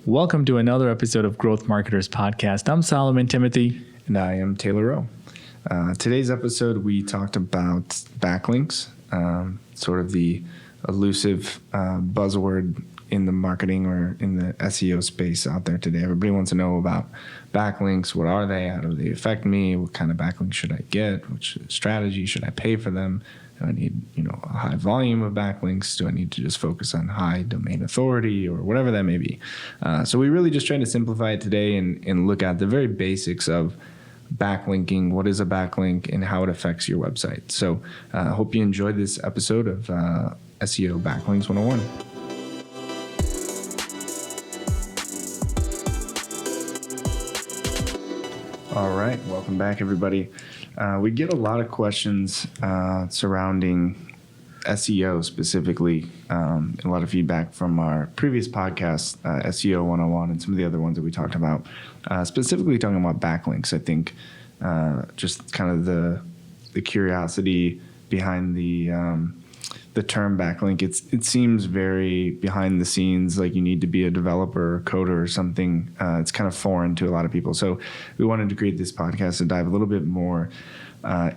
Welcome to another episode of Growth Marketers Podcast. I'm Solomon Timothy. And I am Taylor Rowe. Today's episode, we talked about backlinks, sort of the elusive buzzword in the marketing or in the SEO space out there today. Everybody wants to know about backlinks. What are they? How do they affect me? What kind of backlinks should I get? Which strategy should I pay for them? Do I need, a high volume of backlinks? Do I need to just focus on high domain authority or whatever that may be? So we really just try to simplify it today and look at the very basics of backlinking, what is a backlink, and how it affects your website. So I hope you enjoyed this episode of SEO Backlinks 101. All right, welcome back, everybody. We get a lot of questions surrounding SEO specifically, a lot of feedback from our previous podcast, SEO 101, and some of the other ones that we talked about, specifically talking about backlinks. I think just kind of the curiosity behind the term backlink. It seems very behind the scenes, like you need to be a developer or coder or something. It's kind of foreign to a lot of people. So we wanted to create this podcast to dive a little bit more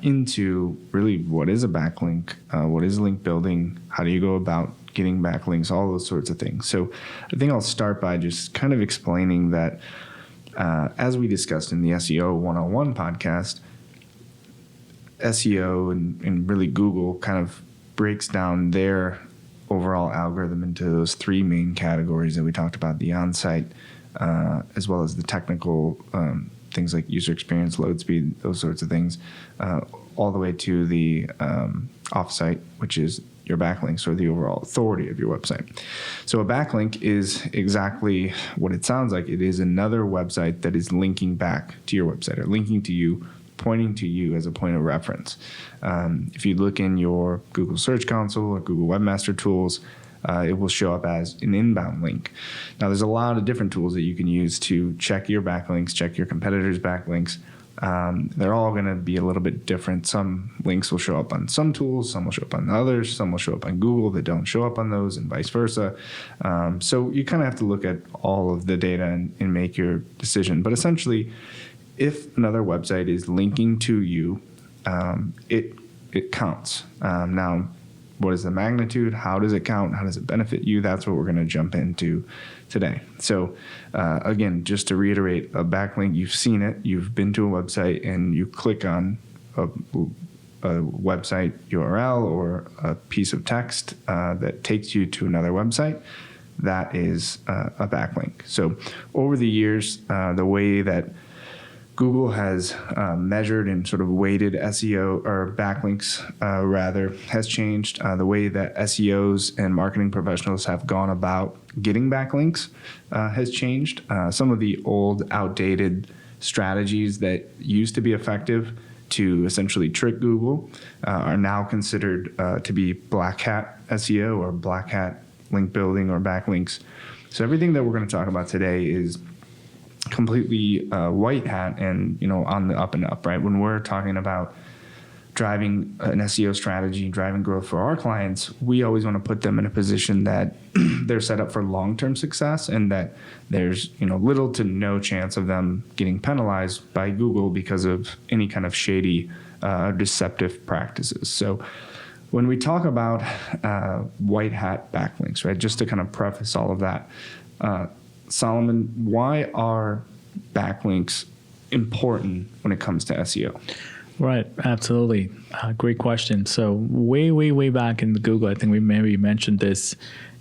into really what is a backlink, what is link building, how do you go about getting backlinks, all those sorts of things. So I think I'll start by just kind of explaining that as we discussed in the SEO 101 podcast, SEO and really Google kind of breaks down their overall algorithm into those three main categories that we talked about: the on-site, as well as the technical things like user experience, load speed, those sorts of things, all the way to the off-site, which is your backlinks or the overall authority of your website. So a backlink is exactly what it sounds like. It is another website that is linking back to your website or linking to you, pointing to you as a point of reference. If you look in your Google Search Console or Google Webmaster Tools, it will show up as an inbound link. Now, there's a lot of different tools that you can use to check your backlinks, check your competitors' backlinks. They're all going to be a little bit different. Some links will show up on some tools, some will show up on others, some will show up on Google that don't show up on those, and vice versa. So you kind of have to look at all of the data and make your decision. But essentially, if another website is linking to you, it counts. Now, what is the magnitude? How does it count? How does it benefit you? That's what we're going to jump into today. So again, just to reiterate, a backlink, you've seen it. You've been to a website and you click on a website URL or a piece of text that takes you to another website. That is a backlink. So over the years, the way that Google has measured and sort of weighted SEO or backlinks has changed. The way that SEOs and marketing professionals have gone about getting backlinks has changed. Some of the old, outdated strategies that used to be effective to essentially trick Google are now considered to be black hat SEO or black hat link building or backlinks. So everything that we're going to talk about today is completely white hat and on the up and up, right? When we're talking about driving an SEO strategy, driving growth for our clients, we always want to put them in a position that they're set up for long-term success and that there's little to no chance of them getting penalized by Google because of any kind of shady deceptive practices. So when we talk about white hat backlinks, right, just to kind of preface all of that, Solomon, why are backlinks important when it comes to SEO? Right, absolutely. Great question. So way back in the Google, I think we maybe mentioned this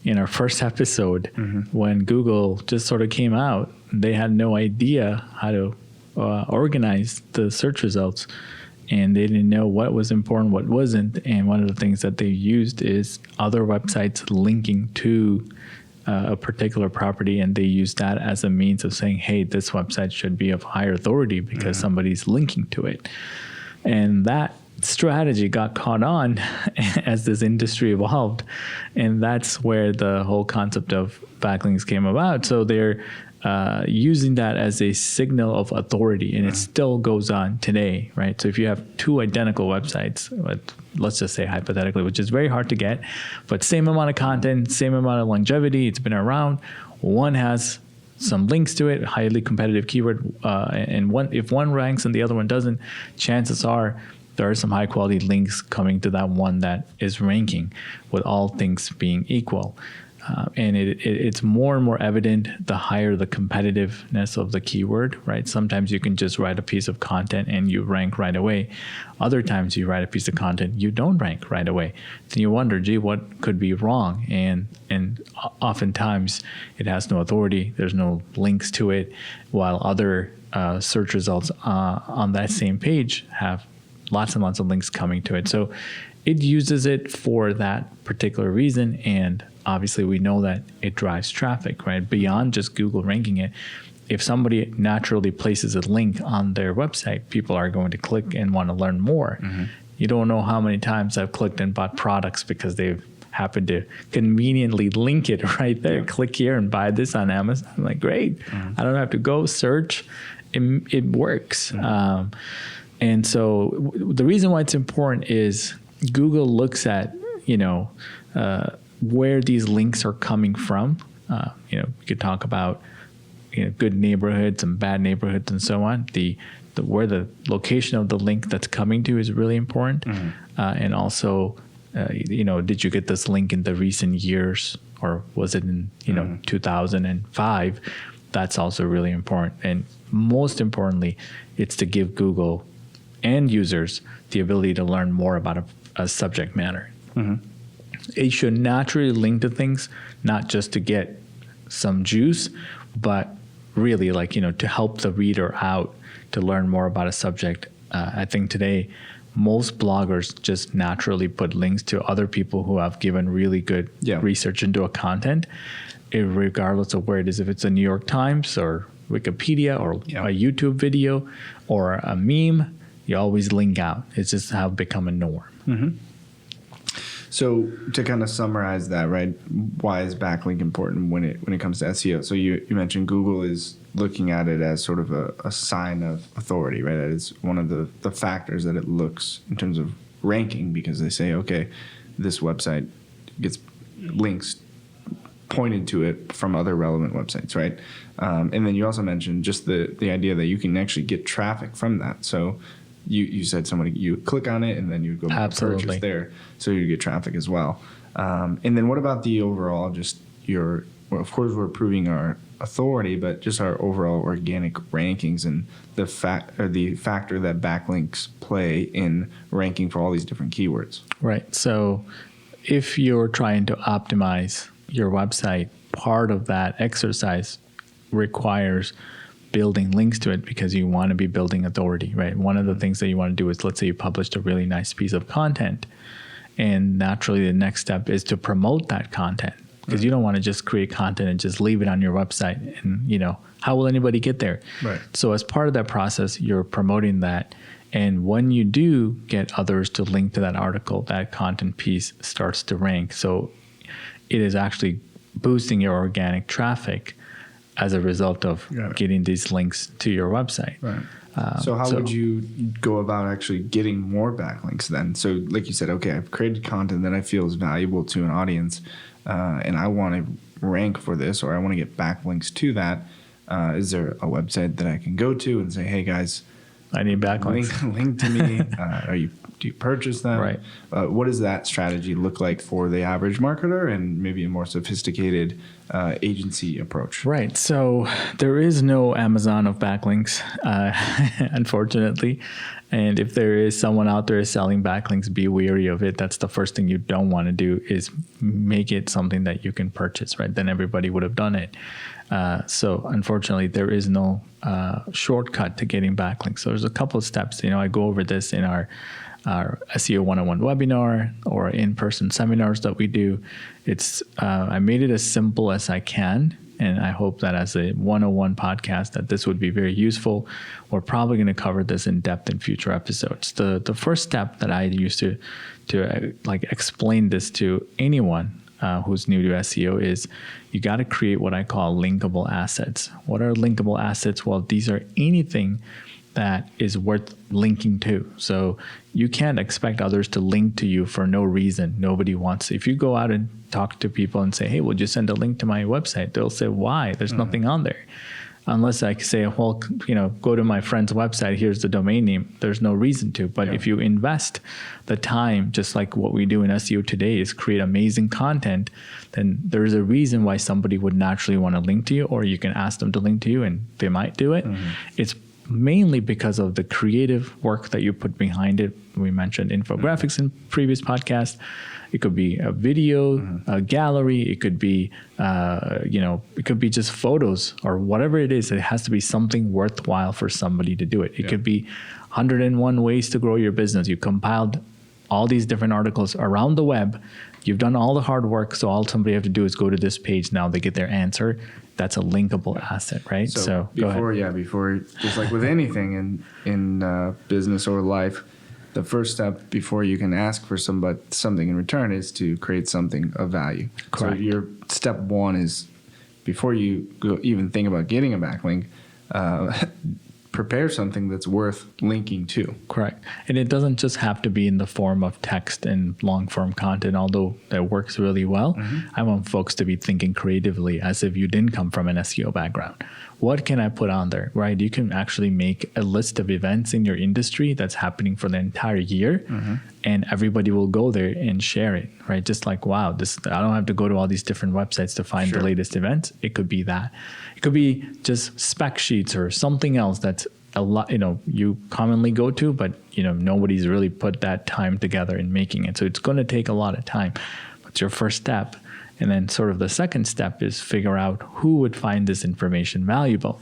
in our first episode, when Google just sort of came out. They had no idea how to organize the search results, and they didn't know what was important, what wasn't. And one of the things that they used is other websites linking to a particular property, and they use that as a means of saying, hey, this website should be of higher authority because somebody's linking to it. And that strategy got caught on as this industry evolved, and that's where the whole concept of backlinks came about. So they're using that as a signal of authority, and it still goes on today, right? So if you have two identical websites, let's just say hypothetically, which is very hard to get, but same amount of content, same amount of longevity, it's been around, one has some links to it, highly competitive keyword, and if one ranks and the other one doesn't, chances are there are some high quality links coming to that one that is ranking, with all things being equal. And it's more and more evident the higher the competitiveness of the keyword, right? Sometimes you can just write a piece of content and you rank right away. Other times you write a piece of content, you don't rank right away. Then you wonder, gee, what could be wrong? And oftentimes it has no authority. There's no links to it, while other search results on that same page have lots and lots of links coming to it. So it uses it for that particular reason, and obviously we know that it drives traffic, right? Beyond just Google ranking it, if somebody naturally places a link on their website, people are going to click and want to learn more. Mm-hmm. You don't know how many times I've clicked and bought products because they've happened to conveniently link it right there. Yeah. Click here and buy this on Amazon. I'm like, great. Mm-hmm. I don't have to go search. It works. Mm-hmm. And so the reason why it's important is Google looks at, where these links are coming from. We could talk about good neighborhoods and bad neighborhoods and so on. Where the location of the link that's coming to is really important. Mm-hmm. And also, did you get this link in the recent years, or was it in 2005? That's also really important. And most importantly, it's to give Google and users the ability to learn more about a subject matter. Mm-hmm. It should naturally link to things, not just to get some juice, but really to help the reader out to learn more about a subject. I think today, most bloggers just naturally put links to other people who have given really good research into a content, regardless of where it is, if it's a New York Times or Wikipedia or a YouTube video or a meme. You always link out. It's just how it become a norm. Mm-hmm. So to kind of summarize that, right? Why is backlink important when it comes to SEO? So you mentioned Google is looking at it as sort of a sign of authority, right? That is one of the factors that it looks in terms of ranking, because they say, okay, this website gets links pointed to it from other relevant websites, right? And then you also mentioned just the idea that you can actually get traffic from that. So you said you click on it and then you go purchase there, so you get traffic as well. And then what about the overall, just of course we're proving our authority, but just our overall organic rankings and the factor that backlinks play in ranking for all these different keywords. Right. So if you're trying to optimize your website, part of that exercise requires building links to it, because you want to be building authority, right? One of the things that you want to do is, let's say you published a really nice piece of content, and naturally the next step is to promote that content, because you don't want to just create content and just leave it on your website, and how will anybody get there? Right. So as part of that process, you're promoting that, and when you do get others to link to that article, that content piece starts to rank. So it is actually boosting your organic traffic as a result of getting these links to your website. Right. So how would you go about actually getting more backlinks then? So like you said, okay, I've created content that I feel is valuable to an audience, and I want to rank for this, or I want to get backlinks to that. Is there a website that I can go to and say, hey guys, I need backlinks. Link to me. Do you purchase them? Right. What does that strategy look like for the average marketer and maybe a more sophisticated agency approach? Right. So there is no Amazon of backlinks, unfortunately. And if there is someone out there selling backlinks, be wary of it. That's the first thing you don't want to do, is make it something that you can purchase, right? Then everybody would have done it. So unfortunately, there is no shortcut to getting backlinks. So there's a couple of steps. I go over this in our SEO 101 webinar or in-person seminars that we do. I made it as simple as I can, and I hope that as a 101 podcast that this would be very useful. We're probably going to cover this in depth in future episodes. The first step that I use to explain this to anyone who's new to SEO is you got to create what I call linkable assets. What are linkable assets? Well, these are anything that is worth linking to. So you can't expect others to link to you for no reason. Nobody wants. If you go out and talk to people and say, hey, would you send a link to my website? They'll say, why? There's nothing on there. Unless I say, well, go to my friend's website, here's the domain name. There's no reason to. But if you invest the time, just like what we do in SEO today is create amazing content, then there's a reason why somebody would naturally want to link to you, or you can ask them to link to you and they might do it. It's mainly because of the creative work that you put behind it. We mentioned infographics in previous podcasts. It could be a video, a gallery. It could be, it could be just photos or whatever it is. It has to be something worthwhile for somebody to do it. It could be 101 ways to grow your business. You compiled all these different articles around the web. You've done all the hard work. So all somebody have to do is go to this page. Now they get their answer. That's a linkable asset, right? So before, just like with anything in business or life, the first step before you can ask for something in return is to create something of value. Correct. So your step one is, before you even think about getting a backlink, prepare something that's worth linking to. Correct. And it doesn't just have to be in the form of text and long form content, although that works really well. I want folks to be thinking creatively as if you didn't come from an SEO background. What can I put on there, right? You can actually make a list of events in your industry that's happening for the entire year, and everybody will go there and share it, right? Just like, wow, I don't have to go to all these different websites to find the latest events. It could be that. It could be just spec sheets or something else that's a lot, you commonly go to, but nobody's really put that time together in making it. So it's going to take a lot of time. But your first step. And then sort of the second step is figure out who would find this information valuable.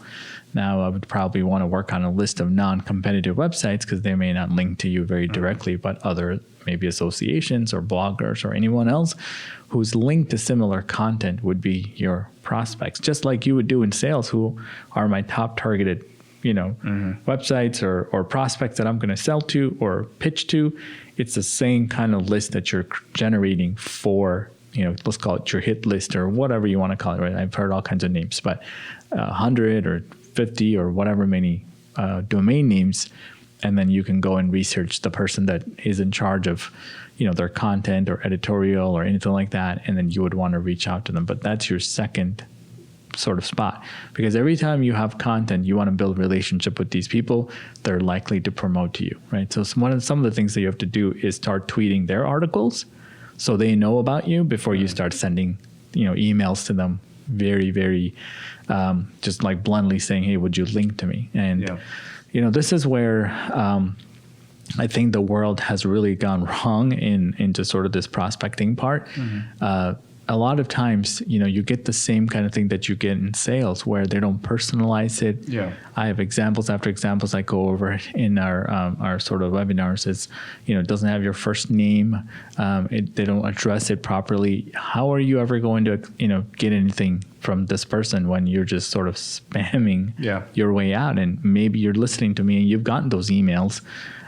Now, I would probably want to work on a list of non-competitive websites because they may not link to you very directly, but other maybe associations or bloggers or anyone else who's linked to similar content would be your prospects, just like you would do in sales, who are my top targeted websites or prospects that I'm going to sell to or pitch to. It's the same kind of list that you're generating for, let's call it your hit list or whatever you want to call it, right? I've heard all kinds of names, but 100 or 50 or whatever many domain names. And then you can go and research the person that is in charge of, their content or editorial or anything like that. And then you would want to reach out to them. But that's your second sort of spot, because every time you have content, you want to build relationship with these people. They're likely to promote to you, right? So some of the things that you have to do is start tweeting their articles so they know about you before you start sending, emails to them very, very just like bluntly saying, hey, would you link to me? And, this is where I think the world has really gone wrong into sort of this prospecting part. A lot of times, you get the same kind of thing that you get in sales where they don't personalize it. I have examples after examples I go over in our sort of webinars. It doesn't have your first name. They don't address it properly. How are you ever going to, get anything from this person when you're just sort of spamming your way out? And maybe you're listening to me and you've gotten those emails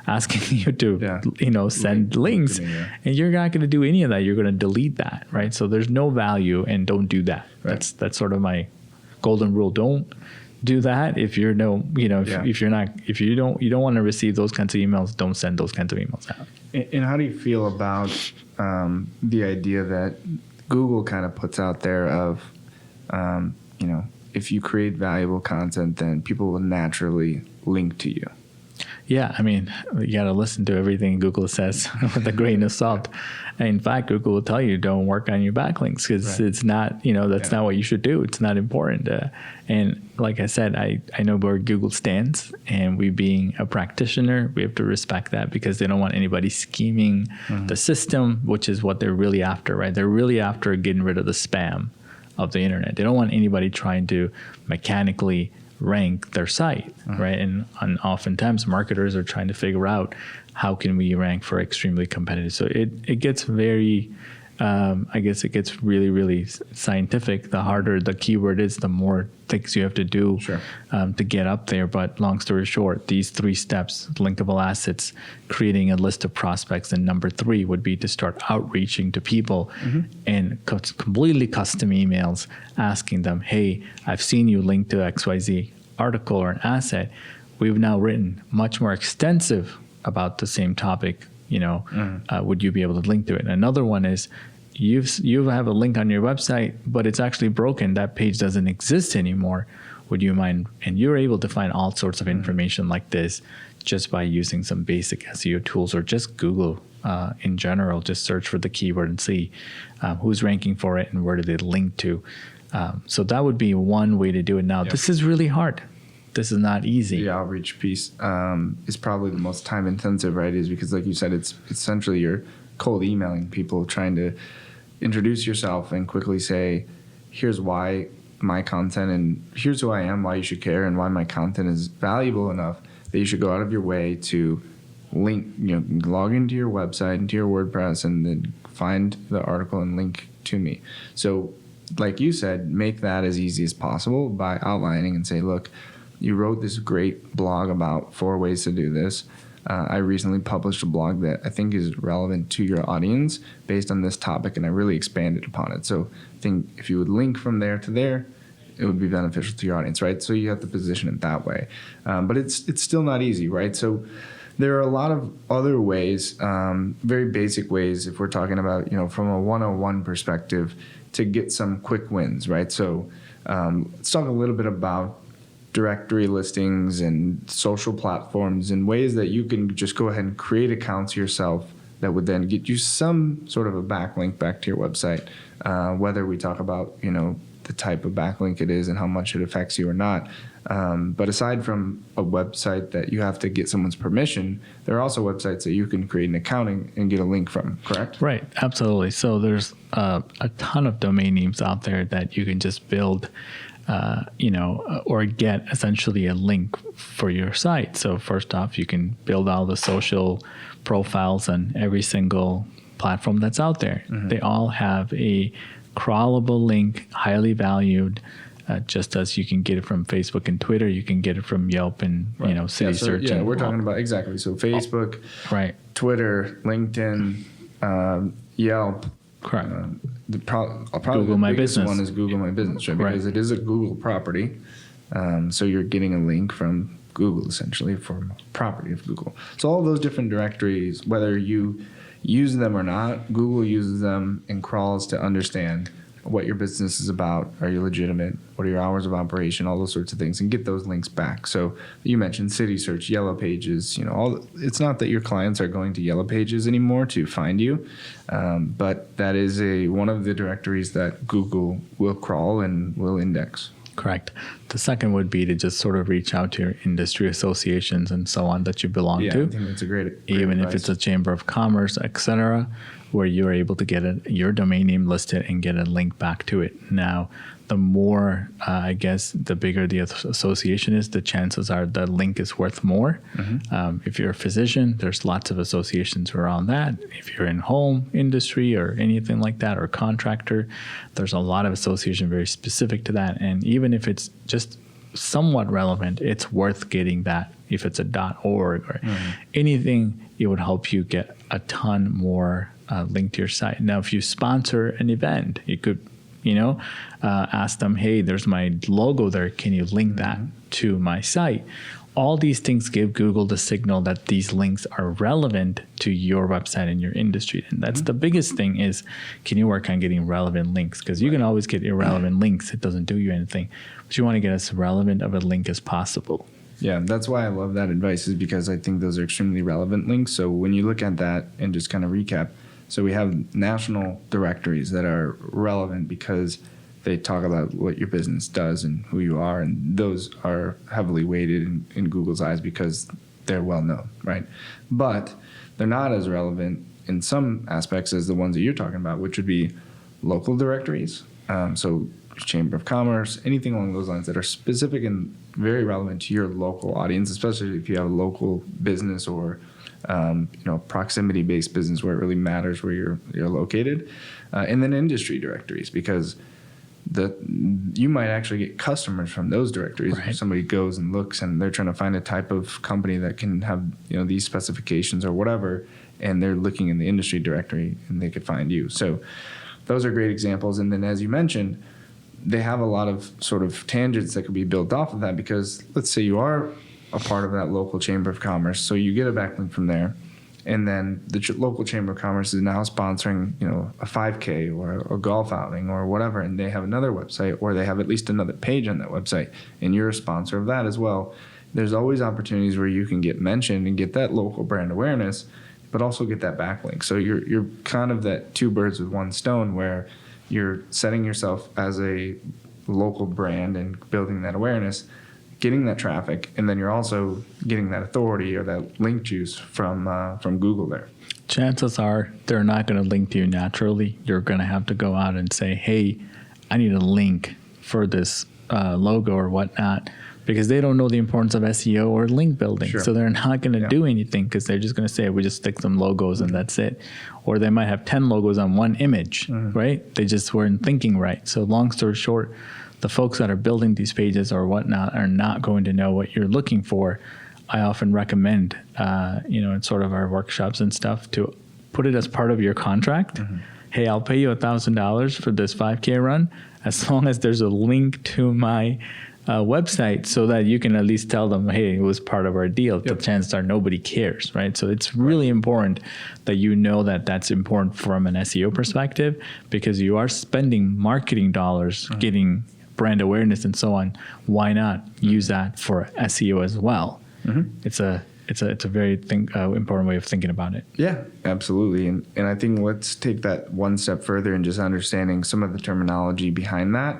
asking you to, send links, and you're not going to do any of that. You're going to delete that, right? So there's no value, and don't do that. Right. That's sort of my golden rule. Don't do that if you're if you don't want to receive those kinds of emails. Don't send those kinds of emails out. And how do you feel about the idea that Google kind of puts out there of, if you create valuable content, then people will naturally link to you? Yeah, I mean, you got to listen to everything Google says with a grain of salt. And in fact, Google will tell you don't work on your backlinks because it's not, that's not what you should do. It's not important. And like I said, I know where Google stands, and we being a practitioner, we have to respect that because they don't want anybody scheming the system, which is what they're really after, right? They're really after getting rid of the spam of the internet. They don't want anybody trying to mechanically rank their site, right? And oftentimes marketers are trying to figure out how can we rank for extremely competitive. So it gets very, I guess it gets really, really scientific. The harder the keyword is, the more things you have to do to get up there. But long story short, these 3 steps, linkable assets, creating a list of prospects, and number 3 would be to start outreaching to people and completely custom emails asking them, hey, I've seen you link to XYZ article or an asset. we've now written much more extensive about the same topic, would you be able to link to it? Another one is you have a link on your website, but it's actually broken. That page doesn't exist anymore. Would you mind? And you're able to find all sorts of information like this just by using some basic SEO tools, or just Google in general. Just search for the keyword and see who's ranking for it and where do they link to. So that would be one way to do it. Now, This is really hard. This is not easy. The outreach piece is probably the most time intensive, right? Is because, like you said, it's essentially you're cold emailing people, trying to introduce yourself and quickly say, here's why my content, and here's who I am, why you should care, and why my content is valuable enough that you should go out of your way to link, log into your website, into your WordPress, and then find the article and link to me. So like you said, make that as easy as possible by outlining and say, look, you wrote this great blog about 4 ways to do this. I recently published a blog that I think is relevant to your audience based on this topic, and I really expanded upon it. So I think if you would link from there to there, it would be beneficial to your audience, right? So you have to position it that way. But it's still not easy, right? So there are a lot of other ways, very basic ways, if we're talking about, from a 101 perspective, to get some quick wins, right? So let's talk a little bit about directory listings and social platforms and ways that you can just go ahead and create accounts yourself that would then get you some sort of a backlink back to your website, whether we talk about, the type of backlink it is and how much it affects you or not. But aside from a website that you have to get someone's permission, there are also websites that you can create an account and get a link from, correct? Right, absolutely. So there's a ton of domain names out there that you can just build, or get essentially a link for your site. So first off, you can build all the social profiles on every single platform that's out there. Mm-hmm. They all have a crawlable link, highly valued. Just as you can get it from Facebook and Twitter, you can get it from Yelp and City Search. Yeah, we're talking about exactly. So Facebook, right, Twitter, LinkedIn, Yelp. Correct. Probably Google the My biggest Business one is Google My Business, right? Because it is a Google property. So you're getting a link from Google, essentially, from property of Google. So all those different directories, whether you use them or not, Google uses them and crawls to understand what your business is about. Are you legitimate? What are your hours of operation? All those sorts of things, and get those links back. So you mentioned City Search, Yellow Pages. It's not that your clients are going to Yellow Pages anymore to find you, but that is one of the directories that Google will crawl and will index. Correct. The second would be to just sort of reach out to your industry associations and so on that you belong to. I think that's a great even advice. If it's a chamber of commerce, etc., where you're able to get your domain name listed and get a link back to it. Now, the more, the bigger the association is, the chances are the link is worth more. Mm-hmm. If you're a physician, there's lots of associations around that. If you're in home industry or anything like that, or contractor, there's a lot of association very specific to that. And even if it's just somewhat relevant, it's worth getting that. If it's a .org or anything, it would help you get a ton more link to your site. Now, if you sponsor an event, you could ask them, hey, there's my logo there. Can you link that to my site? All these things give Google the signal that these links are relevant to your website and your industry. And that's the biggest thing is, can you work on getting relevant links? Because you can always get irrelevant links. It doesn't do you anything. But you want to get as relevant of a link as possible. Yeah, that's why I love that advice, is because I think those are extremely relevant links. So when you look at that and just kind of recap, so we have national directories that are relevant because they talk about what your business does and who you are, and those are heavily weighted in Google's eyes because they're well known, right? But they're not as relevant in some aspects as the ones that you're talking about, which would be local directories. So Chamber of Commerce, anything along those lines that are specific and very relevant to your local audience, especially if you have a local business or proximity-based business where it really matters where you're located, and then industry directories, because you might actually get customers from those directories. Right. If somebody goes and looks and they're trying to find a type of company that can have these specifications or whatever, and they're looking in the industry directory and they could find you. So those are great examples. And then, as you mentioned, they have a lot of sort of tangents that could be built off of that, because let's say you are a part of that local chamber of commerce. So you get a backlink from there. And then the local chamber of commerce is now sponsoring, a 5K or a golf outing or whatever, and they have another website, or they have at least another page on that website, and you're a sponsor of that as well. There's always opportunities where you can get mentioned and get that local brand awareness, but also get that backlink. So you're kind of that two birds with one stone, where you're setting yourself as a local brand and building that awareness, getting that traffic, and then you're also getting that authority or that link juice from Google there. Chances are they're not going to link to you naturally. You're going to have to go out and say, hey, I need a link for this logo or whatnot, because they don't know the importance of SEO or link building. Sure. So they're not going to do anything, because they're just going to say, we just stick some logos and that's it. Or they might have 10 logos on one image, right? They just weren't thinking right. So long story short, the folks that are building these pages or whatnot are not going to know what you're looking for. I often recommend, in sort of our workshops and stuff, to put it as part of your contract. Hey, I'll pay you $1,000 for this 5K run, as long as there's a link to my website, so that you can at least tell them, hey, it was part of our deal. The chances are nobody cares, right? So it's really important that you know that that's important from an SEO perspective, because you are spending marketing dollars getting brand awareness and so on. Why not use that for SEO as well? It's a very important way of thinking about it. Yeah, absolutely. And I think let's take that one step further and just understanding some of the terminology behind that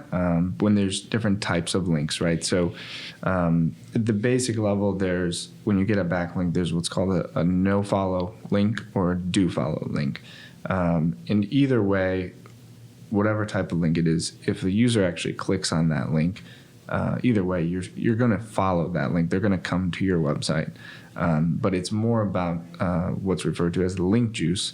when there's different types of links, right? So at the basic level, when you get a backlink, there's what's called a no-follow link or a do-follow link. And either way, whatever type of link it is, if the user actually clicks on that link, either way, you're going to follow that link. They're going to come to your website. But it's more about what's referred to as the link juice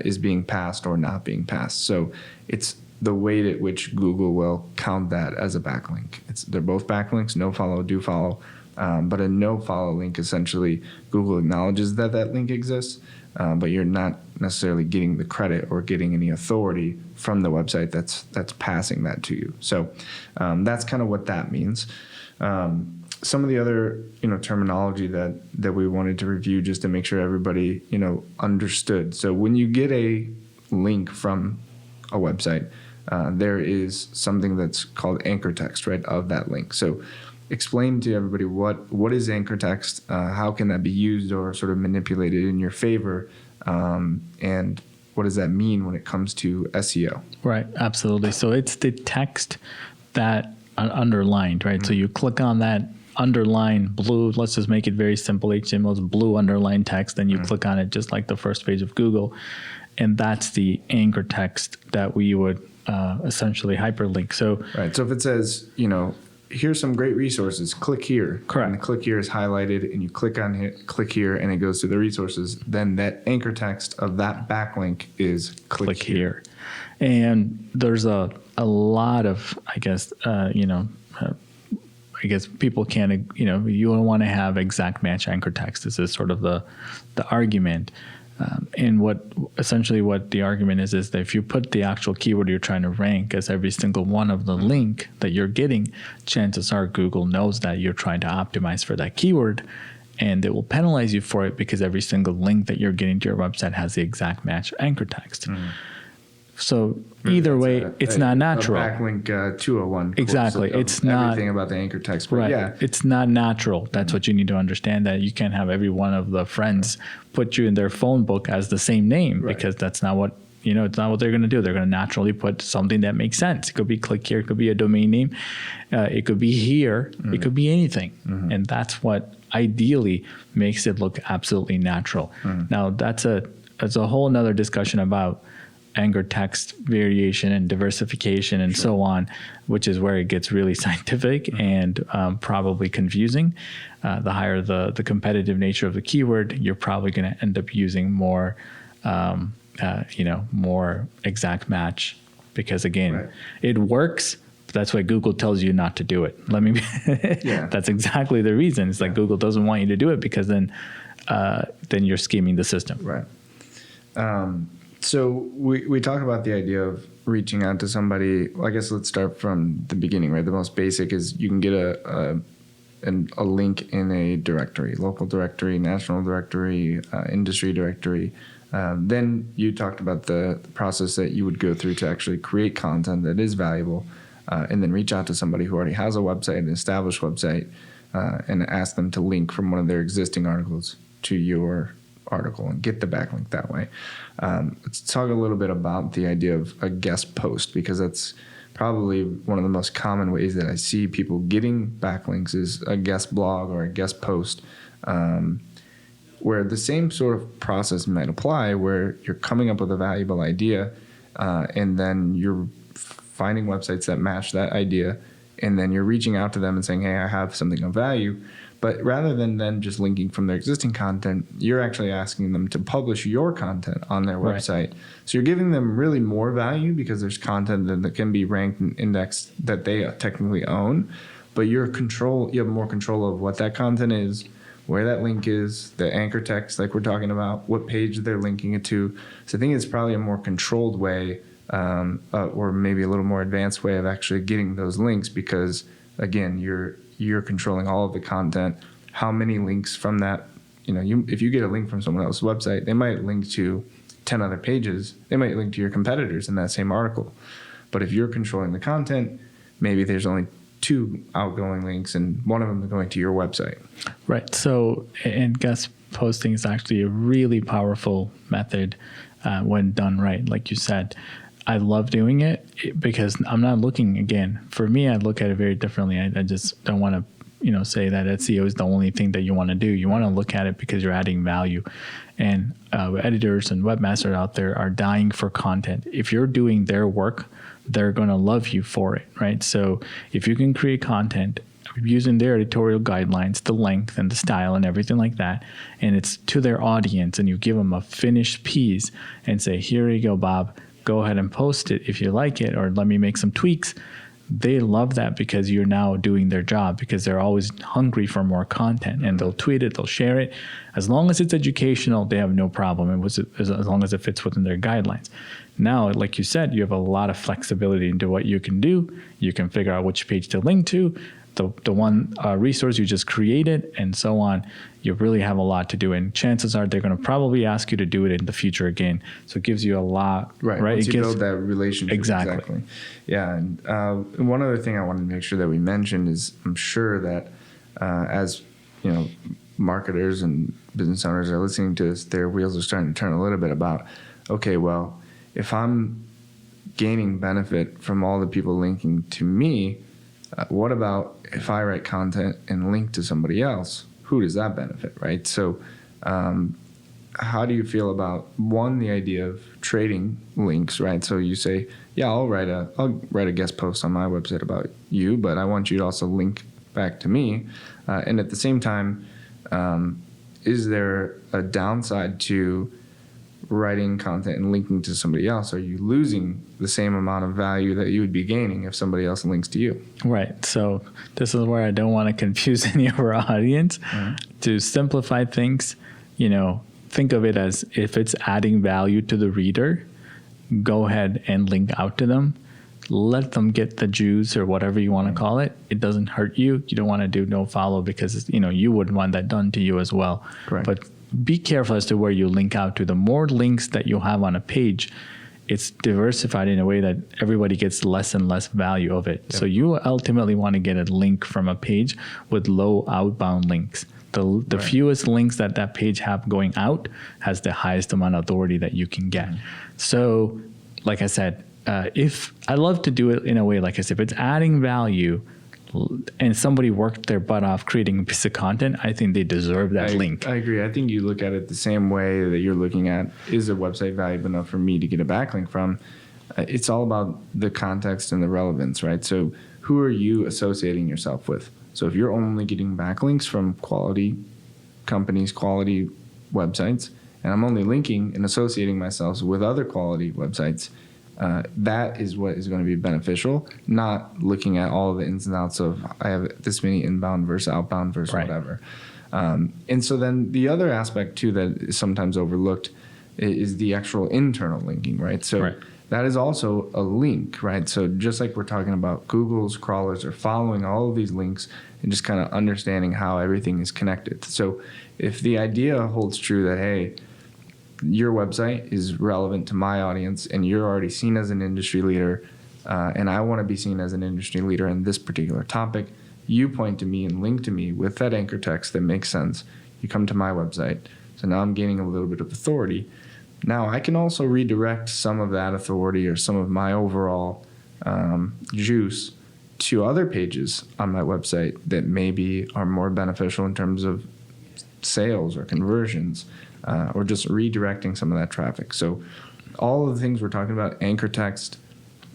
is being passed or not being passed. So it's the weight at which Google will count that as a backlink. They're both backlinks, no follow, do follow. But a no follow link, essentially, Google acknowledges that link exists, but you're not necessarily getting the credit or getting any authority from the website that's passing that to you. So that's kind of what that means. Some of the other terminology that we wanted to review, just to make sure everybody understood. So when you get a link from a website, there is something that's called anchor text, right, of that link. So explain to everybody what is anchor text, how can that be used or sort of manipulated in your favor, and what does that mean when it comes to SEO? Right, absolutely. So it's the text that underlined, right? So you click on that underline blue, let's just make it very simple, HTML's blue underline text, then you click on it just like the first page of Google, and that's the anchor text that we would essentially hyperlink. So right. So if it says, here's some great resources, click here. Correct. And the click here is highlighted, and you click on it, click here, and it goes to the resources. Then that anchor text of that backlink is click here. And there's a lot of, I guess people can't, you don't want to have exact match anchor text. This is sort of the argument. And what the argument is that if you put the actual keyword you're trying to rank as every single one of the link that you're getting, chances are Google knows that you're trying to optimize for that keyword, and it will penalize you for it, because every single link that you're getting to your website has the exact match anchor text. So either way, it's not natural. A backlink 201. Exactly. It's not everything about the anchor text. But right. Yeah. It's not natural. That's what you need to understand, that you can't have every one of the friends put you in their phone book as the same name, because that's not what, it's not what they're going to do. They're going to naturally put something that makes sense. It could be click here. It could be a domain name. It could be here. It could be anything. And that's what ideally makes it look absolutely natural. Now, that's a whole nother discussion about anchor text variation and diversification and so on, which is where it gets really scientific and probably confusing. The higher the competitive nature of the keyword, you're probably going to end up using more, more exact match, because again, it works. But that's why Google tells you not to do it. That's exactly the reason. It's like Google doesn't want you to do it, because then you're scheming the system. Right. So we talk about the idea of reaching out to somebody. Well, I guess let's start from the beginning, right? The most basic is you can get a a link in a directory, local directory, national directory, industry directory. Then you talked about the process that you would go through to actually create content that is valuable, and then reach out to somebody who already has a website, an established website, and ask them to link from one of their existing articles to your article and get the backlink that way. Let's talk a little bit about the idea of a guest post, because that's probably one of the most common ways that I see people getting backlinks is a guest blog or a guest post, where the same sort of process might apply, where you're coming up with a valuable idea, and then you're finding websites that match that idea, and then you're reaching out to them and saying, hey, I have something of value. But rather than then just linking from their existing content, you're actually asking them to publish your content on their website. So you're giving them really more value because there's content that can be ranked and indexed that they technically own. But you have more control of what that content is, where that link is, the anchor text like we're talking about, what page they're linking it to. So I think it's probably a more controlled way, or maybe a little more advanced way of actually getting those links, because again, you're controlling all of the content, how many links from that, if you get a link from someone else's website, they might link to 10 other pages. They might link to your competitors in that same article. But if you're controlling the content, maybe there's only 2 outgoing links and one of them is going to your website. Right. So, and guest posting is actually a really powerful method when done right. Like you said, I love doing it because I'm not looking, again, for me, I look at it very differently. I just don't want to, say that SEO is the only thing that you want to do. You want to look at it because you're adding value. And editors and webmasters out there are dying for content. If you're doing their work, they're going to love you for it, right? So if you can create content using their editorial guidelines, the length and the style and everything like that, and it's to their audience, and you give them a finished piece and say, here you go, Bob, go ahead and post it if you like it, or let me make some tweaks. They love that because you're now doing their job, because they're always hungry for more content, and they'll tweet it, they'll share it. As long as it's educational, they have no problem. As long as it fits within their guidelines. Now, like you said, you have a lot of flexibility into what you can do. You can figure out which page to link to, the one resource you just created, and so on. You really have a lot to do, and chances are they're going to probably ask you to do it in the future again. So it gives you a lot, right? Once you build that relationship. Exactly. Yeah, and one other thing I wanted to make sure that we mentioned is, I'm sure that as marketers and business owners are listening to this, their wheels are starting to turn a little bit about, okay, well, if I'm gaining benefit from all the people linking to me, what about if I write content and link to somebody else? Who does that benefit, right? So how do you feel about, one, the idea of trading links, right? So you say, yeah, I'll write a guest post on my website about you, but I want you to also link back to me. And at the same time, is there a downside to writing content and linking to somebody else? Are you losing the same amount of value that you would be gaining if somebody else links to you? Right. So this is where I don't want to confuse any of our audience. Mm-hmm. To simplify things, think of it as, if it's adding value to the reader, go ahead and link out to them. Let them get the juice, or whatever you want to call it. It doesn't hurt you. You don't want to do no follow, because you wouldn't want that done to you as well. Correct. But be careful as to where you link out to. The more links that you have on a page, it's diversified in a way that everybody gets less and less value of it. Yep. So you ultimately want to get a link from a page with low outbound links. The fewest links that page have going out has the highest amount of authority that you can get. Mm-hmm. So, like I said, if I love to do it in a way, like I said, if it's adding value and somebody worked their butt off creating a piece of content, I think they deserve that link. I agree. I think you look at it the same way that you're looking at, is a website valuable enough for me to get a backlink from? It's all about the context and the relevance, right? So who are you associating yourself with? So if you're only getting backlinks from quality companies, quality websites, and I'm only linking and associating myself with other quality websites, that is what is going to be beneficial, not looking at all the ins and outs of, I have this many inbound versus outbound versus whatever. And so then the other aspect too that is sometimes overlooked is the actual internal linking, right? So that is also a link, right? So just like we're talking about, Google's crawlers are following all of these links and just kind of understanding how everything is connected. So if the idea holds true that, hey, your website is relevant to my audience and you're already seen as an industry leader, and I want to be seen as an industry leader in this particular topic, you point to me and link to me with that anchor text that makes sense. You come to my website. So now I'm gaining a little bit of authority. Now I can also redirect some of that authority or some of my overall juice to other pages on my website that maybe are more beneficial in terms of sales or conversions, or just redirecting some of that traffic. So all of the things we're talking about, anchor text,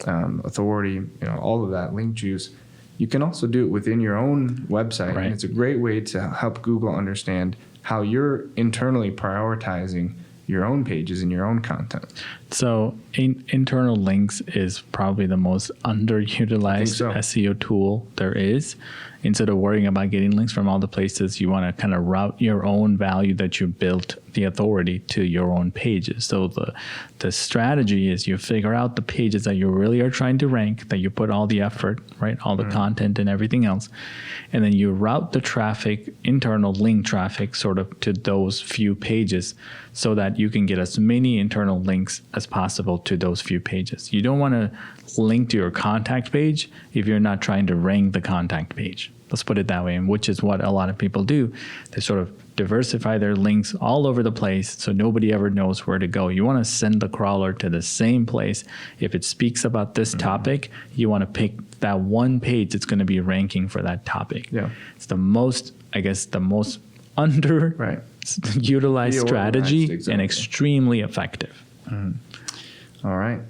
authority, all of that, link juice, you can also do it within your own website. Right. And it's a great way to help Google understand how you're internally prioritizing your own pages and your own content. So internal links is probably the most underutilized so. SEO tool there is. Instead of worrying about getting links from all the places, you want to kind of route your own value that you built the authority to your own pages. So the strategy is you figure out the pages that you really are trying to rank, that you put all the effort, right, all the content and everything else, and then you route the traffic, internal link traffic, sort of to those few pages so that you can get as many internal links as possible to those few pages. You don't want to link to your contact page if you're not trying to rank the contact page. Let's put it that way, and which is what a lot of people do. They sort of diversify their links all over the place so nobody ever knows where to go. You want to send the crawler to the same place. If it speaks about this topic, you want to pick that one page that's going to be ranking for that topic. Yeah. It's the most under utilized strategy and extremely effective. All right.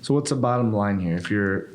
So what's the bottom line here? If you're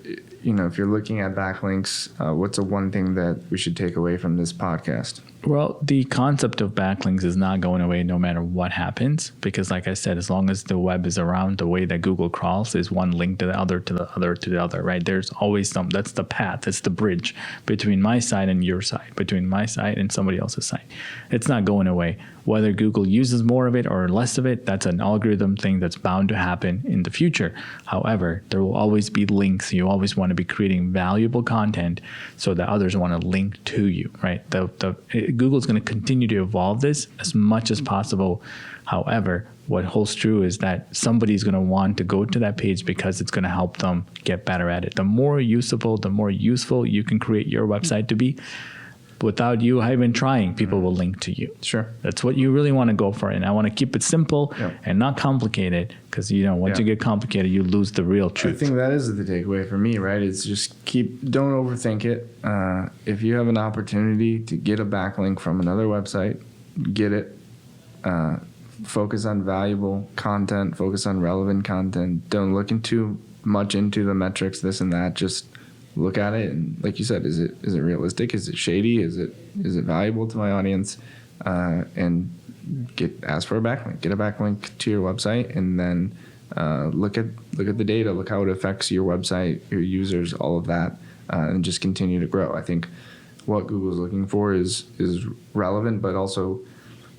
looking at backlinks, what's the one thing that we should take away from this podcast? Well, the concept of backlinks is not going away no matter what happens, because like I said, as long as the web is around, the way that Google crawls is one link to the other, to the other, to the other, right? There's always that's the path, that's the bridge between my site and your site, between my site and somebody else's site. It's not going away. Whether Google uses more of it or less of it, that's an algorithm thing that's bound to happen in the future. However, there will always be links. You always want to be creating valuable content so that others want to link to you, right? Google's going to continue to evolve this as much as possible. However, what holds true is that somebody's going to want to go to that page because it's going to help them get better at it. The more usable, the more useful you can create your website to be, without you even trying, people will link to you. Sure. That's what you really want to go for. And I want to keep it simple and not complicated, because once you get complicated, you lose the real truth. I think that is the takeaway for me, right? It's just don't overthink it. If you have an opportunity to get a backlink from another website, get it. Focus on valuable content, focus on relevant content. Don't look too much into the metrics, this and that. Just look at it, and like you said, is it realistic? Is it shady? Is it valuable to my audience? And ask for a backlink. Get a backlink to your website, and then look at the data. Look how it affects your website, your users, all of that, and just continue to grow. I think what Google's looking for is relevant, but also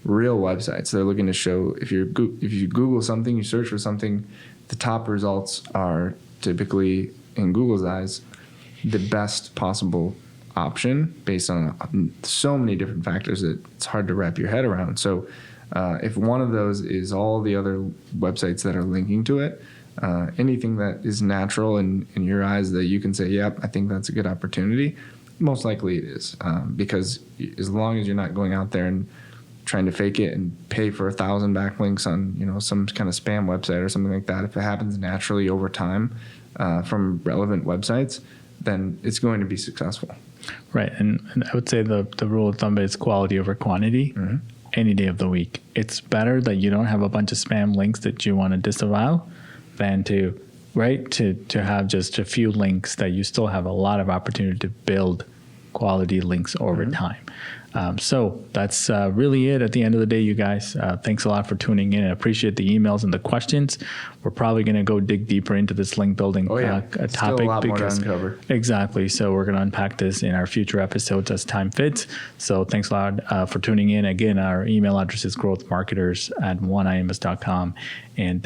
real websites. They're looking to show if you Google something, you search for something, the top results are typically, in Google's eyes, the best possible option based on so many different factors that it's hard to wrap your head around. So if one of those is all the other websites that are linking to it, anything that is natural in your eyes that you can say, yep, I think that's a good opportunity, most likely it is. Because as long as you're not going out there and trying to fake it and pay for 1,000 backlinks on some kind of spam website or something like that, if it happens naturally over time from relevant websites, then it's going to be successful. Right. And I would say the rule of thumb is quality over quantity any day of the week. It's better that you don't have a bunch of spam links that you want to disavow than to have just a few links that you still have a lot of opportunity to build quality links over time. So that's really it at the end of the day, you guys. Thanks a lot for tuning in. I appreciate the emails and the questions. We're probably going to go dig deeper into this link building topic. Still a lot more to uncover. Exactly. So we're going to unpack this in our future episodes as time fits. So thanks a lot for tuning in. Again, our email address is growthmarketers@oneims.com. And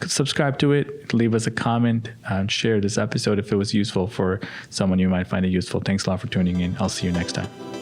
subscribe to it, leave us a comment, and share this episode if it was useful for someone you might find it useful. Thanks a lot for tuning in. I'll see you next time.